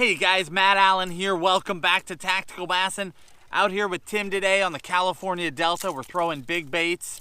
Hey guys, Matt Allen here. Welcome back to Tactical Bassin. Out here with Tim today on the California Delta. We're throwing big baits.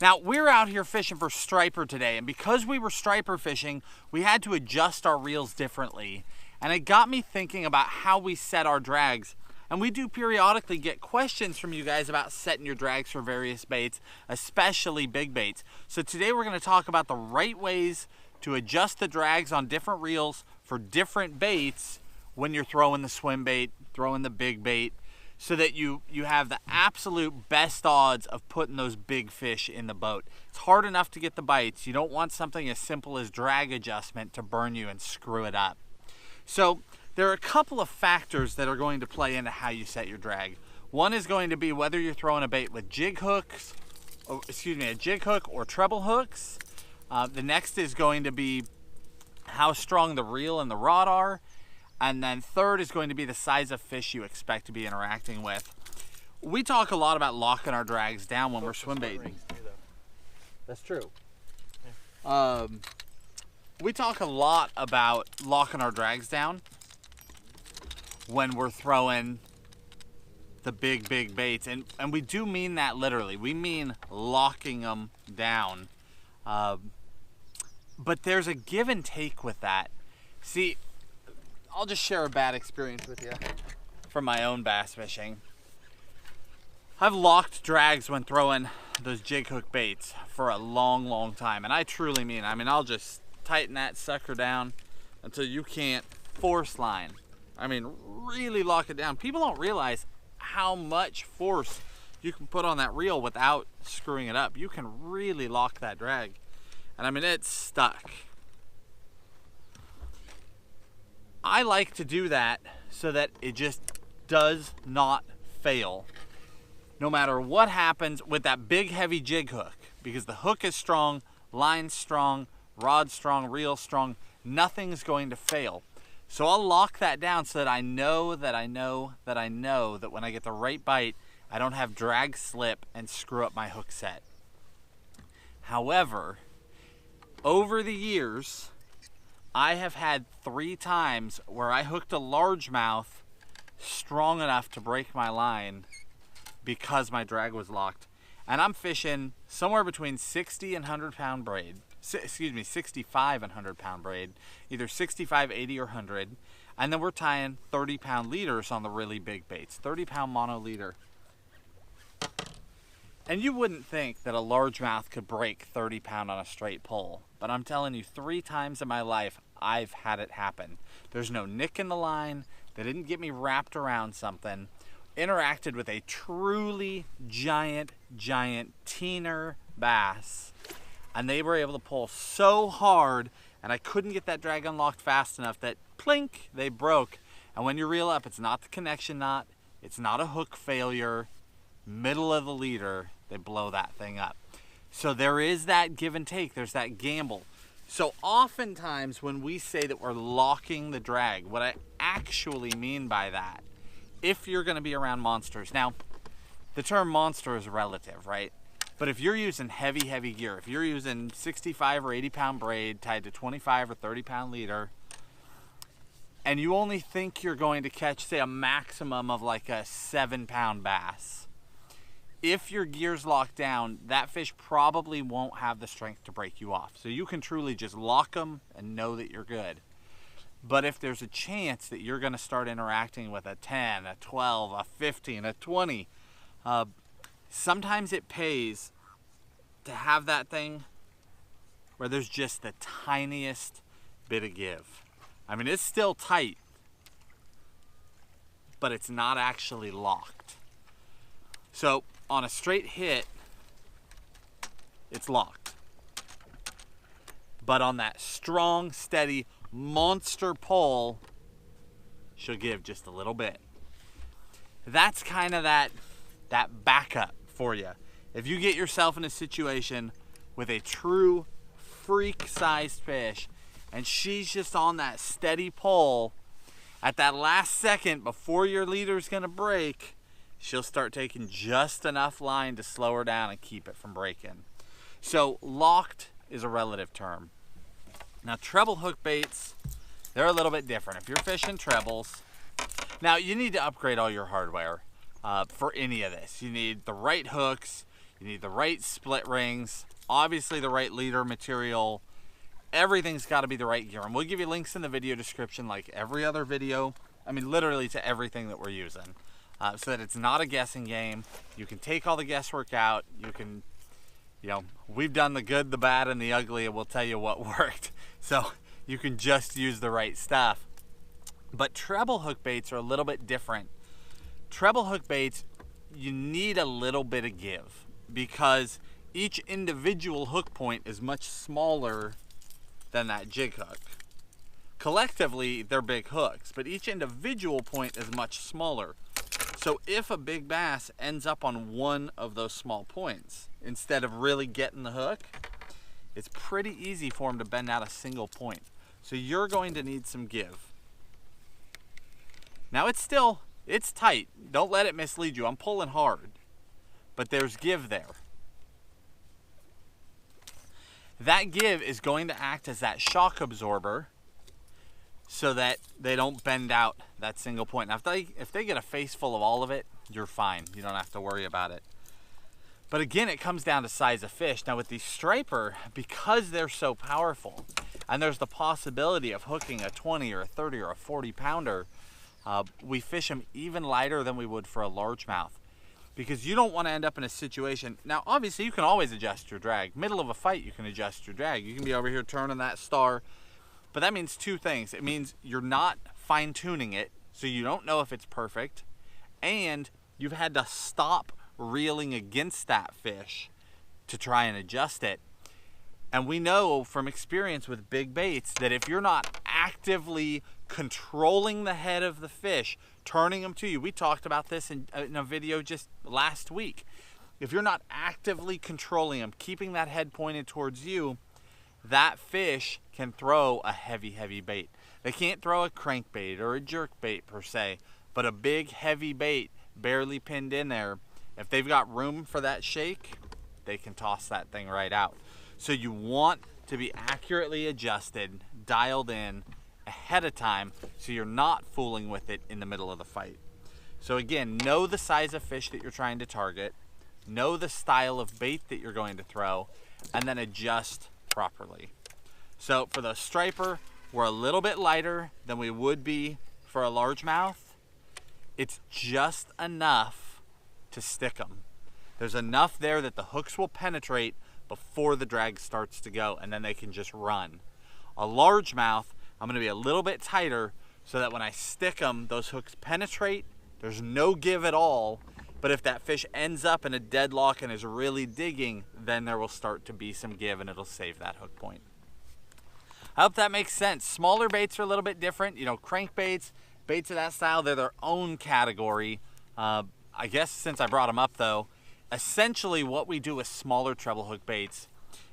Now, we're out here fishing for striper today, and because we were striper fishing, we had to adjust our reels differently. And it got me thinking about how we set our drags. And we do periodically get questions from you guys about setting your drags for various baits, especially big baits. So today we're going to talk about the right ways to adjust the drags on different reels for different baits when you're throwing the swim bait, throwing the big bait, so that you have the absolute best odds of putting those big fish in the boat. It's hard enough to get the bites. You don't want something as simple as drag adjustment to burn you and screw it up. So there are a couple of factors that are going to play into how you set your drag. One is going to be whether you're throwing a bait with a jig hook or treble hooks. The next is going to be how strong the reel and the rod are. And then third is going to be the size of fish you expect to be interacting with. We talk a lot about locking our drags down when we're swim baiting. That's true. Yeah. We talk a lot about locking our drags down when we're throwing the big baits. And we do mean that literally. We mean locking them down. But there's a give and take with that. See, I'll just share a bad experience with you from my own bass fishing. I've locked drags when throwing those jig hook baits for a long time. And I truly mean, I'll just tighten that sucker down until you can't force line. Really lock it down. People don't realize how much force you can put on that reel without screwing it up. You can really lock that drag. And it's stuck. I like to do that so that it just does not fail. No matter what happens with that big heavy jig hook, because the hook is strong, line's strong, rod's strong, reel's strong, nothing's going to fail. So I'll lock that down so that I know that when I get the right bite, I don't have drag slip and screw up my hook set. However, over the years, I have had 3 times where I hooked a largemouth strong enough to break my line because my drag was locked. And I'm fishing somewhere between 60 and 100 pound braid. 65 and 100 pound braid. Either 65, 80, or 100. And then we're tying 30 pound leaders on the really big baits. 30 pound mono leader. And you wouldn't think that a largemouth could break 30 pound on a straight pole. But I'm telling you, 3 times in my life, I've had it happen. There's no nick in the line. They didn't get me wrapped around something. Interacted with a truly giant teener bass. And they were able to pull so hard, and I couldn't get that drag unlocked fast enough that plink, they broke. And when you reel up, it's not the connection knot. It's not a hook failure. Middle of the leader, they blow that thing up. So there is that give and take. There's that gamble. So oftentimes when we say that we're locking the drag, what I actually mean by that, if you're going to be around monsters. Now, the term monster is relative, right? But if you're using heavy gear, if you're using 65 or 80 pound braid tied to 25 or 30 pound leader, and you only think you're going to catch, say, a maximum of like a 7 pound bass, if your gear's locked down, that fish probably won't have the strength to break you off. So you can truly just lock them and know that you're good. But if there's a chance that you're going to start interacting with a 10, a 12, a 15, a 20, sometimes it pays to have that thing where there's just the tiniest bit of give. It's still tight, but it's not actually locked. So on a straight hit, it's locked. But on that strong, steady monster pull, she'll give just a little bit. That's kind of that backup for you. If you get yourself in a situation with a true freak-sized fish and she's just on that steady pull, at that last second before your leader's gonna break, she'll start taking just enough line to slow her down and keep it from breaking. So locked is a relative term. Now treble hook baits, They're a little bit different. If you're fishing trebles, now you need to upgrade all your hardware for any of this. You need the right hooks, you need the right split rings, obviously the right leader material. Everything's got to be the right gear, and we'll give you links in the video description like every other video. I mean, literally to everything that we're using, so that it's not a guessing game. You can take all the guesswork out. You can, you know, we've done the good, the bad, and the ugly, and we'll tell you what worked. So you can just use the right stuff. But treble hook baits are a little bit different. Treble hook baits, you need a little bit of give, because each individual hook point is much smaller than that jig hook. Collectively, they're big hooks, but each individual point is much smaller. So if a big bass ends up on one of those small points, instead of really getting the hook, it's pretty easy for him to bend out a single point. So you're going to need some give. Now it's tight. Don't let it mislead you. I'm pulling hard, but there's give there. That give is going to act as that shock absorber so that they don't bend out that single point. Now, if they get a face full of all of it, you're fine. You don't have to worry about it. But again, it comes down to size of fish. Now with these striper, because they're so powerful, and there's the possibility of hooking a 20 or a 30 or a 40 pounder, we fish them even lighter than we would for a largemouth. Because you don't want to end up in a situation. Now, obviously, you can always adjust your drag. Middle of a fight, you can adjust your drag. You can be over here turning that star. But that means two things. It means you're not fine-tuning it, so you don't know if it's perfect. And you've had to stop reeling against that fish to try and adjust it. And we know from experience with big baits that if you're not actively controlling the head of the fish, turning them to you, we talked about this in a video just last week. If you're not actively controlling them, keeping that head pointed towards you, that fish can throw a heavy bait. They can't throw a crankbait or a jerkbait per se, but a big heavy bait barely pinned in there, if they've got room for that shake, they can toss that thing right out. So you want to be accurately adjusted, dialed in ahead of time, so you're not fooling with it in the middle of the fight. So again, know the size of fish that you're trying to target, know the style of bait that you're going to throw, and then adjust properly. So for the striper, we're a little bit lighter than we would be for a largemouth. It's just enough to stick them. There's enough there that the hooks will penetrate before the drag starts to go, and then they can just run. A largemouth, I'm going to be a little bit tighter so that when I stick them, those hooks penetrate. There's no give at all, but if that fish ends up in a deadlock and is really digging, then there will start to be some give and it'll save that hook point. I hope that makes sense. Smaller baits are a little bit different. You know, crankbaits, baits of that style, they're their own category. I guess since I brought them up though, essentially what we do with smaller treble hook baits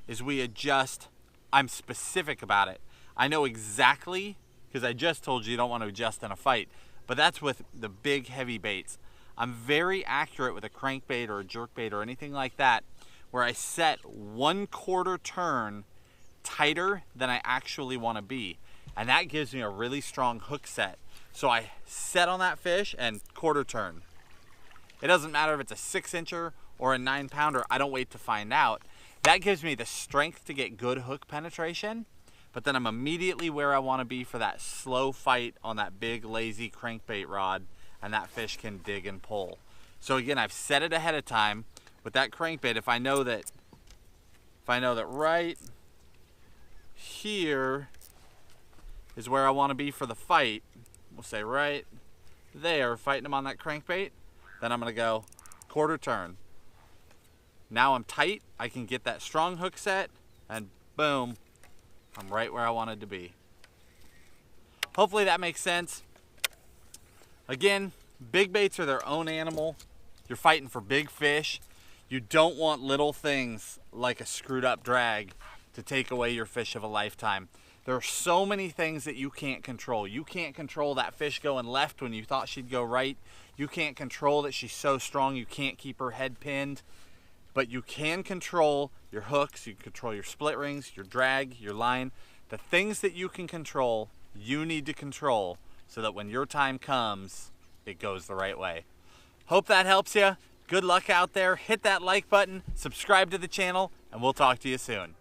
is we adjust. I'm specific about it. I know exactly, because I just told you don't want to adjust in a fight, but that's with the big heavy baits. I'm very accurate with a crankbait or a jerkbait or anything like that, where I set 1/4 turn tighter than I actually want to be. And that gives me a really strong hook set. So I set on that fish and 1/4 turn. It doesn't matter if it's a 6-incher or a 9-pounder, I don't wait to find out. That gives me the strength to get good hook penetration, but then I'm immediately where I want to be for that slow fight on that big lazy crankbait rod, and that fish can dig and pull. So again, I've set it ahead of time. With that crankbait, if I know that right here is where I want to be for the fight, we'll say right there, fighting them on that crankbait, then I'm going to go 1/4 turn. Now I'm tight, I can get that strong hook set, and boom, I'm right where I wanted to be. Hopefully that makes sense. Again, big baits are their own animal. You're fighting for big fish. You don't want little things like a screwed up drag to take away your fish of a lifetime. There are so many things that you can't control. You can't control that fish going left when you thought she'd go right. You can't control that she's so strong you can't keep her head pinned. But you can control your hooks, you can control your split rings, your drag, your line. The things that you can control, you need to control so that when your time comes, it goes the right way. Hope that helps you. Good luck out there. Hit that like button, subscribe to the channel, and we'll talk to you soon.